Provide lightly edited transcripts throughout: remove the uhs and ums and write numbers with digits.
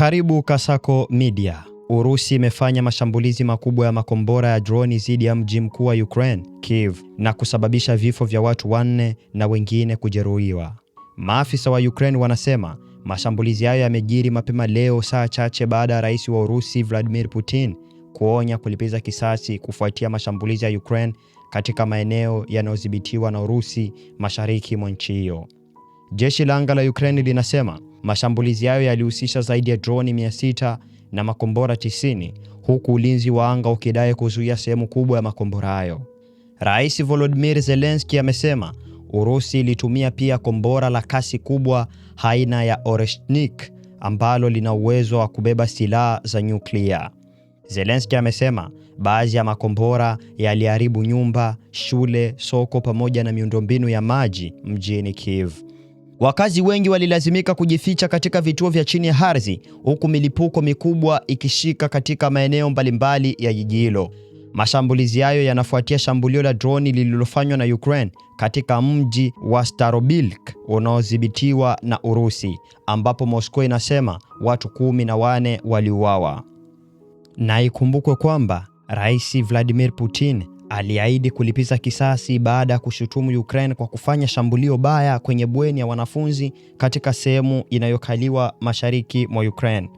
Karibu Kasako Media. Urusi imefanya mashambulizi makubwa ya makombora ya droni dhidi ya mji mkuu wa Ukraine, Kiev, na kusababisha vifo vya watu 4 na wengine kujeruhiwa. Maafisa wa Ukraine wanasema mashambulizi hayo yamejiri mapema leo, saa chache baada ya rais wa Urusi Vladimir Putin kuonya kulipiza kisasi kufuatia mashambulizi ya Ukraine katika maeneo yanayodhibitiwa na Urusi mashariki mwa nchi hiyo. Jeshi la anga la Ukraine linasema mashambulizi hayo yalihusisha zaidi ya droni 600 na makombora 90, huku ulinzi wa anga ukidai kuzuia sehemu kubwa ya makombora hayo. Rais Volodymyr Zelensky amesema Urusi ilitumia pia kombora la kasi kubwa aina ya Oreshnik ambalo lina uwezo wa kubeba silaha za nyuklia. Zelensky amesema baadhi ya makombora yaliharibu nyumba, shule, soko pamoja na miundombinu ya maji mjini Kiev. Wakazi wengi walilazimika kujificha katika vituo vya chini ya ardhi, huku milipuko mikubwa ikishika katika maeneo mbalimbali ya jiji hilo. Mashambulizi hayo yanafuatia shambulio la droni lililofanywa na Ukraine katika mji wa Starobilsk unaodhibitiwa na Urusi, ambapo Moscow inasema watu 14 waliuawa. Na ikumbukwe kwamba Rais Vladimir Putin aliahidi kulipiza kisasi baada ya kushutumu Ukraine kwa kufanya shambulio baya kwenye bweni ya wanafunzi katika sehemu inayokaliwa mashariki mwa Ukraine.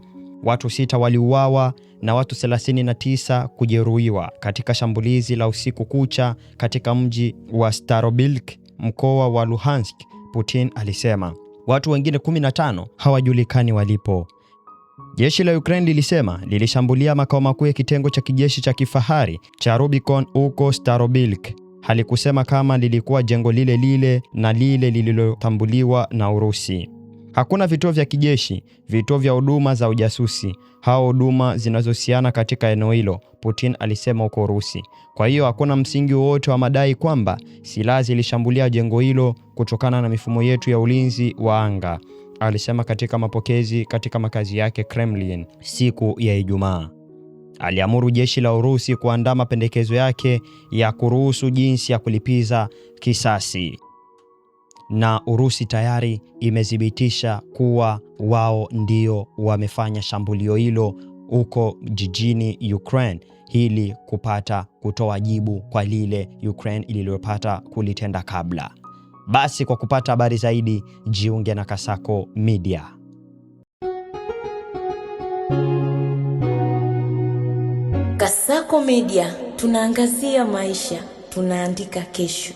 Watu 6 waliuawa na watu 39 kujeruhiwa katika shambulizi la usiku kucha katika mji wa Starobilsk, mkoa wa Luhansk. Putin alisema watu wengine 15 hawajulikani walipo. Jeshi la Ukraine lilisema lilishambulia makao makuu ya kitengo cha kijeshi cha kifahari cha Rubicon huko Starobilsk. Halikusema kama lilikuwa jengo lile na lile lililotambuliwa na Urusi. Hakuna vituo vya kijeshi, vituo vya huduma za ujasusi au huduma zinazohusiana katika eneo hilo, Putin alisema huko Urusi. Kwa hiyo hakuna msingi wowote wa madai kwamba silaha zilishambulia jengo hilo kutokana na mifumo yetu ya ulinzi wa anga, alisema katika mapokezi katika makazi yake Kremlin siku ya Ijumaa. Aliamuru jeshi la Urusi kuandaa mapendekezo yake ya kuruhusu jinsi ya kulipiza kisasi. Na Urusi tayari imethibitisha kuwa wao ndio wamefanya shambulio hilo huko jijini Ukraine ili kupata kutoa jibu kwa lile Ukraine ililopata kulitenda kabla. Basi kwa kupata habari zaidi, jiunge na Kasako Media. Kasako Media, tunaangazia maisha, tunaandika kesho.